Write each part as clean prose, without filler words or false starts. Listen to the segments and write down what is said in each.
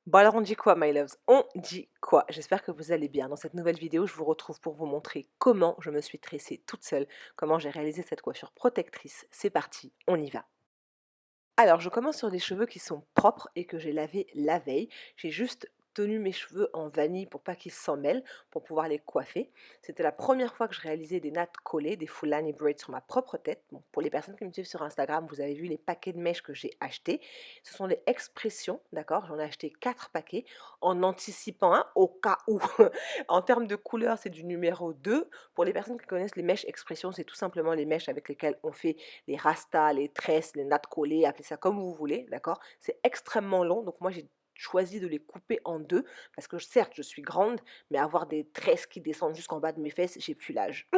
Bon alors on dit quoi my loves? On dit quoi? J'espère que vous allez bien. Dans cette nouvelle vidéo, je vous retrouve pour vous montrer comment je me suis tressée toute seule, comment j'ai réalisé cette coiffure protectrice. C'est parti, on y va. Alors je commence sur des cheveux qui sont propres et que j'ai lavés la veille. J'ai juste tenu mes cheveux en vanille pour pas qu'ils s'en mêlent, pour pouvoir les coiffer. C'était la première fois que je réalisais des nattes collées, des Fulani braids sur ma propre tête. Bon, pour les personnes qui me suivent sur Instagram, vous avez vu les paquets de mèches que j'ai achetés. Ce sont des expressions, d'accord? J'en ai acheté 4 paquets en anticipant un au cas où. En termes de couleur, c'est du numéro 2. Pour les personnes qui connaissent les mèches expressions, c'est tout simplement les mèches avec lesquelles on fait les rastas, les tresses, les nattes collées, appelez ça comme vous voulez, d'accord? C'est extrêmement long, donc moi j'ai choisi de les couper en deux parce que certes je suis grande, mais avoir des tresses qui descendent jusqu'en bas de mes fesses, j'ai plus l'âge.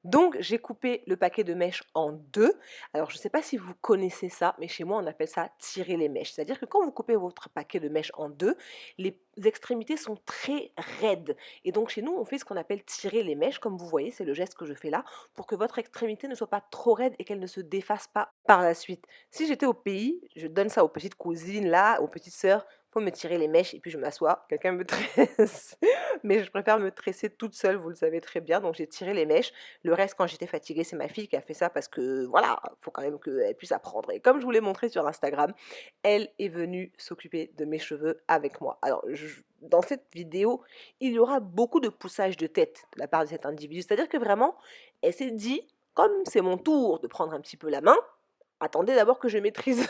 Donc j'ai coupé le paquet de mèches en deux. Alors je ne sais pas si vous connaissez ça, mais chez moi on appelle ça tirer les mèches. C'est-à-dire que quand vous coupez votre paquet de mèches en deux, les extrémités sont très raides. Et donc chez nous on fait ce qu'on appelle tirer les mèches, comme vous voyez, c'est le geste que je fais là, pour que votre extrémité ne soit pas trop raide et qu'elle ne se défasse pas par la suite. Si j'étais au pays, je donne ça aux petites cousines là, aux petites sœurs, faut me tirer les mèches et puis je m'assois, quelqu'un me tresse. Mais je préfère me tresser toute seule, vous le savez très bien, donc j'ai tiré les mèches. Le reste, quand j'étais fatiguée, c'est ma fille qui a fait ça parce que, voilà, faut quand même qu'elle puisse apprendre. Et comme je vous l'ai montré sur Instagram, elle est venue s'occuper de mes cheveux avec moi. Alors, dans cette vidéo, il y aura beaucoup de poussage de tête de la part de cet individu. C'est-à-dire que vraiment, elle s'est dit, comme c'est mon tour de prendre un petit peu la main, attendez d'abord que je maîtrise.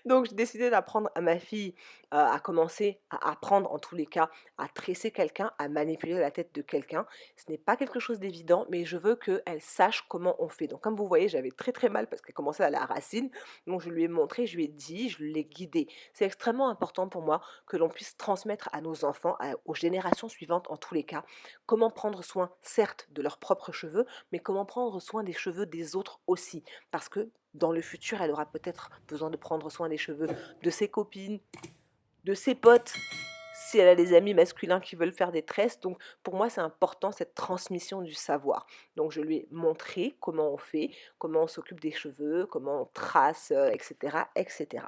Donc j'ai décidé d'apprendre à ma fille, à commencer à apprendre en tous les cas à tresser quelqu'un, à manipuler la tête de quelqu'un. Ce n'est pas quelque chose d'évident, mais je veux qu'elle sache comment on fait. Donc comme vous voyez, j'avais très très mal parce qu'elle commençait à la racine. Donc je lui ai montré, je lui ai dit, je l'ai guidée. C'est extrêmement important pour moi que l'on puisse transmettre à nos enfants, aux générations suivantes en tous les cas, comment prendre soin, certes, de leurs propres cheveux, mais comment prendre soin des cheveux des autres aussi. Parce que dans le futur, elle aura peut-être besoin de prendre soin des cheveux de ses copines, de ses potes, si elle a des amis masculins qui veulent faire des tresses. Donc pour moi, c'est important cette transmission du savoir. Donc je lui ai montré comment on fait, comment on s'occupe des cheveux, comment on trace, etc., etc.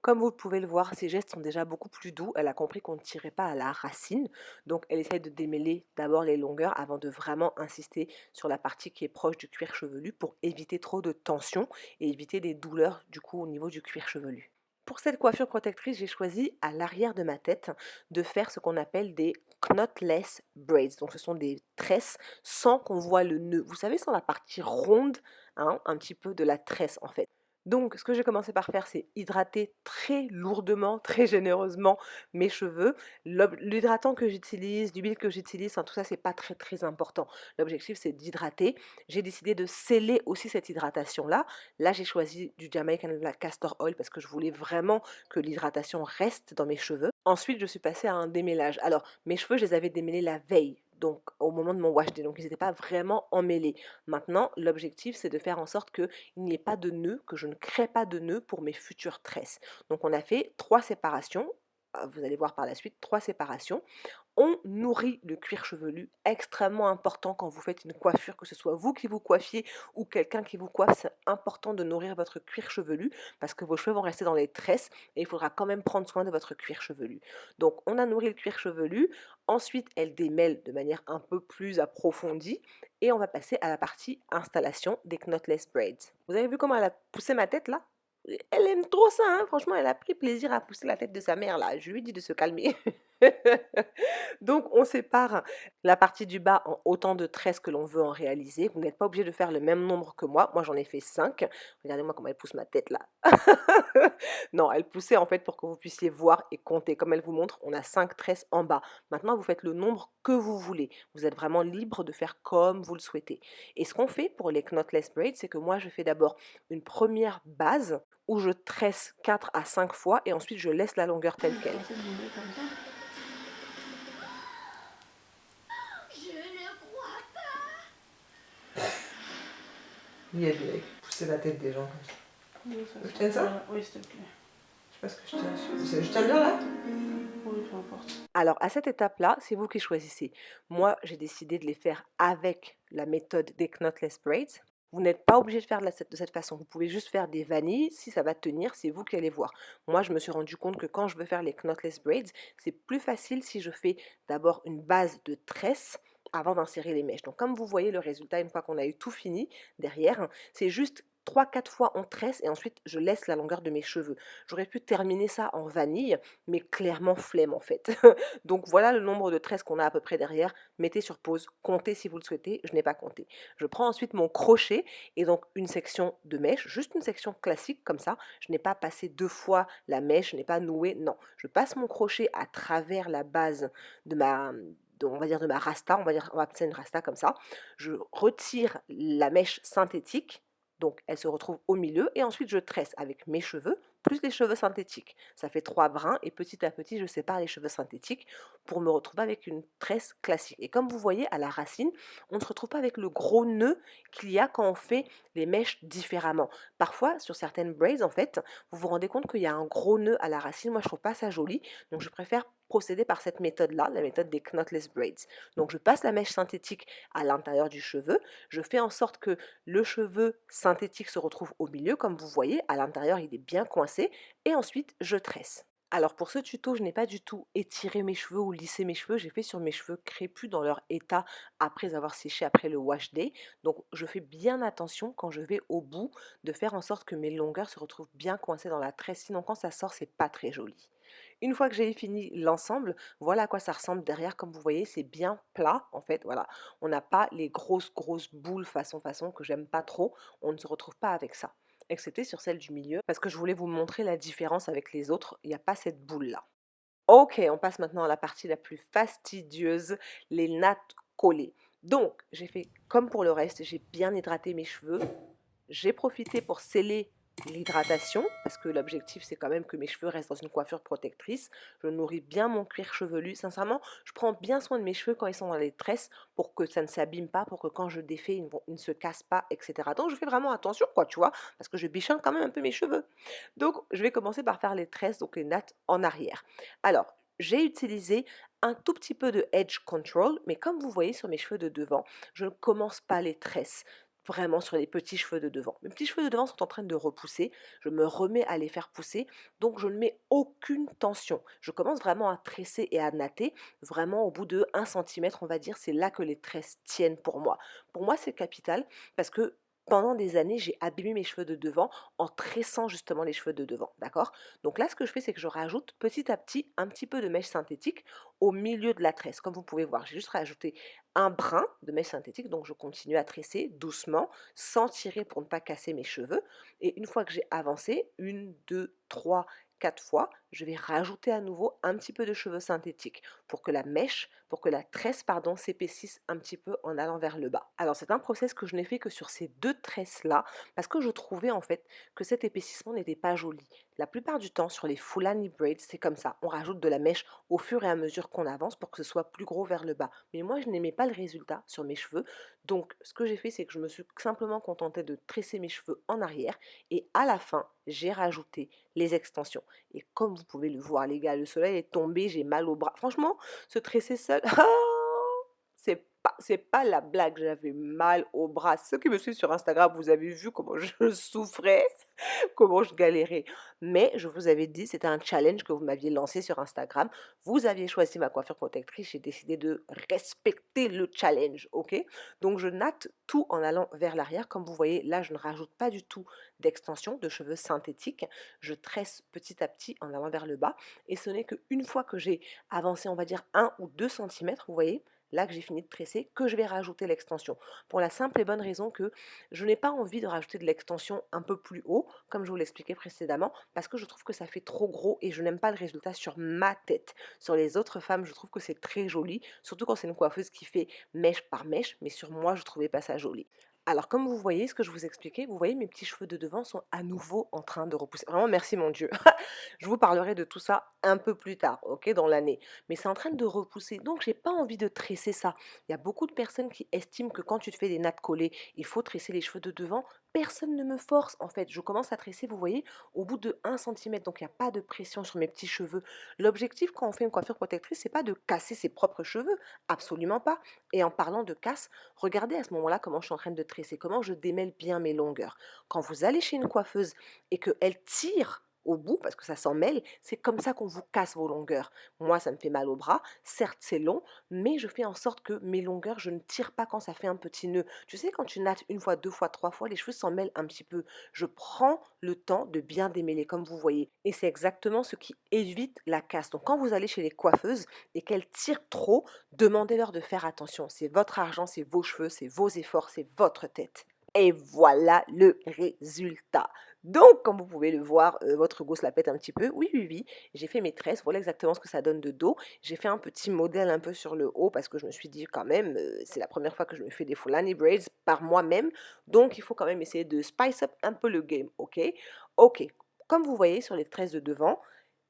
Comme vous pouvez le voir, ses gestes sont déjà beaucoup plus doux. Elle a compris qu'on ne tirait pas à la racine. Donc elle essaie de démêler d'abord les longueurs avant de vraiment insister sur la partie qui est proche du cuir chevelu pour éviter trop de tension et éviter des douleurs du coup au niveau du cuir chevelu. Pour cette coiffure protectrice, j'ai choisi à l'arrière de ma tête de faire ce qu'on appelle des knotless braids. Donc ce sont des tresses sans qu'on voit le nœud. Vous savez, sans la partie ronde, hein, un petit peu de la tresse en fait. Donc, ce que j'ai commencé par faire, c'est hydrater très lourdement, très généreusement mes cheveux. L'hydratant que j'utilise, l'huile que j'utilise, enfin, tout ça, c'est pas très très important. L'objectif, c'est d'hydrater. J'ai décidé de sceller aussi cette hydratation-là. Là, j'ai choisi du Jamaican Black Castor Oil parce que je voulais vraiment que l'hydratation reste dans mes cheveux. Ensuite, je suis passée à un démêlage. Alors, mes cheveux, je les avais démêlés la veille. Donc, au moment de mon wash day, donc ils n'étaient pas vraiment emmêlés. Maintenant, l'objectif, c'est de faire en sorte qu'il n'y ait pas de nœud, que je ne crée pas de nœud pour mes futures tresses. Donc, on a fait 3 séparations. Vous allez voir par la suite, 3 séparations. On nourrit le cuir chevelu, extrêmement important quand vous faites une coiffure, que ce soit vous qui vous coiffiez ou quelqu'un qui vous coiffe, c'est important de nourrir votre cuir chevelu parce que vos cheveux vont rester dans les tresses et il faudra quand même prendre soin de votre cuir chevelu. Donc on a nourri le cuir chevelu, ensuite elle démêle de manière un peu plus approfondie et on va passer à la partie installation des knotless braids. Vous avez vu comment elle a poussé ma tête là? Elle aime trop ça, hein. Franchement, elle a pris plaisir à pousser la tête de sa mère là. Je lui dis de se calmer. Donc, on sépare la partie du bas en autant de tresses que l'on veut en réaliser. Vous n'êtes pas obligé de faire le même nombre que moi. Moi, j'en ai fait 5. Regardez-moi comment elle pousse ma tête là. Non, elle poussait en fait pour que vous puissiez voir et compter. Comme elle vous montre, on a 5 tresses en bas. Maintenant, vous faites le nombre que vous voulez. Vous êtes vraiment libre de faire comme vous le souhaitez. Et ce qu'on fait pour les knotless braids, c'est que moi, je fais d'abord une première base où je tresse 4 à 5 fois et ensuite je laisse la longueur telle quelle. Je ne crois pas. Il y a de pousser la tête des gens comme ça. Oui, Tu tiens ça? Oui, s'il te plaît. Je sais pas ce que je tiens. Je tiens bien là? Oui, peu importe. Alors, Alors, à cette étape-là, c'est vous qui choisissez. Moi, j'ai décidé de les faire avec la méthode des knotless braids. Vous n'êtes pas obligé de faire de cette façon. Vous pouvez juste faire des vanilles. Si ça va tenir, c'est vous qui allez voir. Moi, je me suis rendu compte que quand je veux faire les knotless braids, c'est plus facile si je fais d'abord une base de tresse avant d'insérer les mèches. Donc, comme vous voyez le résultat, une fois qu'on a eu tout fini derrière, c'est juste 3-4 fois on tresse et ensuite je laisse la longueur de mes cheveux. J'aurais pu terminer ça en vanille, mais clairement flemme en fait. Donc voilà le nombre de tresses qu'on a à peu près derrière. Mettez sur pause, comptez si vous le souhaitez, je n'ai pas compté. Je prends ensuite mon crochet et donc une section de mèche, juste une section classique comme ça. Je n'ai pas passé 2 fois la mèche, je n'ai pas noué, non. Je passe mon crochet à travers la base de ma, on va dire de ma rasta, on va appeler ça une rasta comme ça. Je retire la mèche synthétique, donc elle se retrouve au milieu et ensuite je tresse avec mes cheveux plus les cheveux synthétiques. Ça fait 3 brins et petit à petit je sépare les cheveux synthétiques pour me retrouver avec une tresse classique. Et comme vous voyez à la racine, on ne se retrouve pas avec le gros nœud qu'il y a quand on fait les mèches différemment. Parfois, sur certaines braids, en fait, vous vous rendez compte qu'il y a un gros nœud à la racine. Moi, je trouve pas ça joli, donc je préfère procéder par cette méthode-là, la méthode des knotless braids. Donc, je passe la mèche synthétique à l'intérieur du cheveu. Je fais en sorte que le cheveu synthétique se retrouve au milieu, comme vous voyez. À l'intérieur, il est bien coincé. Et ensuite, je tresse. Alors pour ce tuto, je n'ai pas du tout étiré mes cheveux ou lissé mes cheveux, j'ai fait sur mes cheveux crépus dans leur état après avoir séché après le wash day. Donc je fais bien attention quand je vais au bout de faire en sorte que mes longueurs se retrouvent bien coincées dans la tresse, sinon quand ça sort, c'est pas très joli. Une fois que j'ai fini l'ensemble, voilà à quoi ça ressemble derrière. Comme vous voyez, c'est bien plat en fait. Voilà, on n'a pas les grosses boules façon que j'aime pas trop. On ne se retrouve pas avec ça, excepté sur celle du milieu, parce que je voulais vous montrer la différence avec les autres. Il n'y a pas cette boule-là. Ok, on passe maintenant à la partie la plus fastidieuse, les nattes collées. Donc, j'ai fait comme pour le reste, j'ai bien hydraté mes cheveux. J'ai profité pour sceller l'hydratation, parce que l'objectif c'est quand même que mes cheveux restent dans une coiffure protectrice. Je nourris bien mon cuir chevelu. Sincèrement, je prends bien soin de mes cheveux quand ils sont dans les tresses pour que ça ne s'abîme pas, pour que quand je défais, ils ne se cassent pas, etc. Donc je fais vraiment attention, quoi, tu vois, parce que je bichonne quand même un peu mes cheveux. Donc je vais commencer par faire les tresses, donc les nattes en arrière. Alors, j'ai utilisé un tout petit peu de edge control, mais comme vous voyez sur mes cheveux de devant, je ne commence pas les tresses vraiment sur les petits cheveux de devant. Mes petits cheveux de devant sont en train de repousser, je me remets à les faire pousser, donc je ne mets aucune tension. Je commence vraiment à tresser et à natter, vraiment au bout de 1 centimètre, on va dire, c'est là que les tresses tiennent pour moi. Pour moi, c'est capital parce que pendant des années, j'ai abîmé mes cheveux de devant en tressant justement les cheveux de devant, d'accord? Donc là, ce que je fais, c'est que je rajoute petit à petit un petit peu de mèche synthétique au milieu de la tresse. Comme vous pouvez voir, j'ai juste rajouté un brin de mèche synthétique, donc je continue à tresser doucement, sans tirer pour ne pas casser mes cheveux. Et une fois que j'ai avancé, 1, 2, 3, 4 fois, je vais rajouter à nouveau un petit peu de cheveux synthétiques pour que la tresse, pardon, s'épaississe un petit peu en allant vers le bas. Alors c'est un process que je n'ai fait que sur ces 2 tresses-là, parce que je trouvais en fait que cet épaississement n'était pas joli. La plupart du temps, sur les Fulani braids, c'est comme ça. On rajoute de la mèche au fur et à mesure qu'on avance pour que ce soit plus gros vers le bas. Mais moi, je n'aimais pas le résultat sur mes cheveux. Donc, ce que j'ai fait, c'est que je me suis simplement contentée de tresser mes cheveux en arrière. Et à la fin, j'ai rajouté les extensions. Et comme vous pouvez le voir, les gars, le soleil est tombé, j'ai mal au bras. Franchement, se tresser seul, c'est pas la blague, j'avais mal au bras. Ceux qui me suivent sur Instagram, vous avez vu comment je souffrais, comment je galérais. Mais je vous avais dit, c'était un challenge que vous m'aviez lancé sur Instagram. Vous aviez choisi ma coiffure protectrice, j'ai décidé de respecter le challenge, ok? Donc je natte tout en allant vers l'arrière. Comme vous voyez, là, je ne rajoute pas du tout d'extension de cheveux synthétiques. Je tresse petit à petit en allant vers le bas. Et ce n'est qu'une fois que j'ai avancé, on va dire 1 ou 2 centimètres, vous voyez, là que j'ai fini de tresser, que je vais rajouter l'extension. Pour la simple et bonne raison que je n'ai pas envie de rajouter de l'extension un peu plus haut, comme je vous l'expliquais précédemment, parce que je trouve que ça fait trop gros et je n'aime pas le résultat sur ma tête. Sur les autres femmes, je trouve que c'est très joli, surtout quand c'est une coiffeuse qui fait mèche par mèche, mais sur moi, je trouvais pas ça joli. Alors, comme vous voyez, ce que je vous expliquais, vous voyez, mes petits cheveux de devant sont à nouveau en train de repousser. Vraiment, merci mon Dieu. Je vous parlerai de tout ça un peu plus tard, ok, dans l'année. Mais c'est en train de repousser, donc j'ai pas envie de tresser ça. Il y a beaucoup de personnes qui estiment que quand tu te fais des nattes collées, il faut tresser les cheveux de devant. personne ne me force en fait. Je commence à tresser, vous voyez, au bout de 1 cm, donc il n'y a pas de pression sur mes petits cheveux. L'objectif quand on fait une coiffure protectrice, c'est pas de casser ses propres cheveux, absolument pas. Et en parlant de casse, regardez à ce moment-là comment je suis en train de tresser, comment je démêle bien mes longueurs. Quand vous allez chez une coiffeuse et qu'elle tire au bout, parce que ça s'en mêle, c'est comme ça qu'on vous casse vos longueurs. Moi, ça me fait mal au bras, certes c'est long, mais je fais en sorte que mes longueurs, je ne tire pas quand ça fait un petit nœud. Tu sais, quand tu nattes une fois, deux fois, trois fois, les cheveux s'en mêlent un petit peu. Je prends le temps de bien démêler, comme vous voyez. Et c'est exactement ce qui évite la casse. Donc, quand vous allez chez les coiffeuses et qu'elles tirent trop, demandez-leur de faire attention. C'est votre argent, c'est vos cheveux, c'est vos efforts, c'est votre tête. Et voilà le résultat. Donc, comme vous pouvez le voir, votre go se la pète un petit peu. Oui, oui, oui, j'ai fait mes tresses. Voilà exactement ce que ça donne de dos. J'ai fait un petit modèle un peu sur le haut parce que je me suis dit quand même, c'est la première fois que je me fais des Fulani braids par moi-même. Donc, il faut quand même essayer de spice up un peu le game, ok? Ok, comme vous voyez sur les tresses de devant,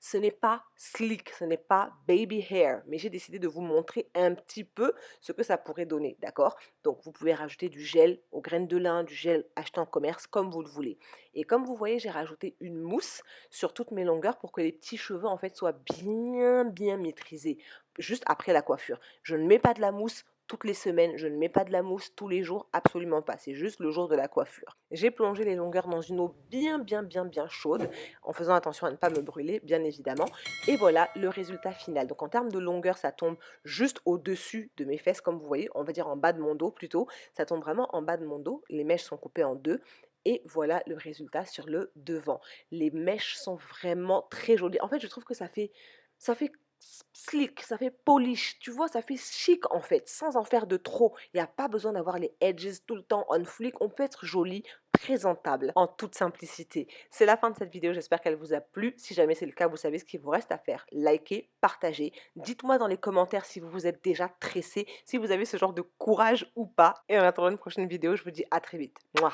ce n'est pas slick, ce n'est pas baby hair, mais j'ai décidé de vous montrer un petit peu ce que ça pourrait donner, d'accord? Donc, vous pouvez rajouter du gel aux graines de lin, du gel acheté en commerce, comme vous le voulez. Et comme vous voyez, j'ai rajouté une mousse sur toutes mes longueurs pour que les petits cheveux, en fait, soient bien, bien maîtrisés, juste après la coiffure. Je ne mets pas de la mousse toutes les semaines, je ne mets pas de la mousse tous les jours, absolument pas. C'est juste le jour de la coiffure. J'ai plongé les longueurs dans une eau bien, bien, bien, bien chaude, en faisant attention à ne pas me brûler, bien évidemment. Et voilà le résultat final. Donc en termes de longueur, ça tombe juste au-dessus de mes fesses, comme vous voyez, on va dire en bas de mon dos plutôt. Ça tombe vraiment en bas de mon dos. Les mèches sont coupées en deux. Et voilà le résultat sur le devant. Les mèches sont vraiment très jolies. En fait, je trouve que ça fait slick, ça fait polish, tu vois, ça fait chic en fait, sans en faire de trop. Il n'y a pas besoin d'avoir les edges tout le temps on flick. On peut être joli, présentable, en toute simplicité. C'est la fin de cette vidéo, j'espère qu'elle vous a plu. Si jamais c'est le cas, vous savez ce qu'il vous reste à faire. Likez, partagez. Dites-moi dans les commentaires si vous vous êtes déjà tressé, si vous avez ce genre de courage ou pas. Et en attendant une prochaine vidéo, je vous dis à très vite. Mouah.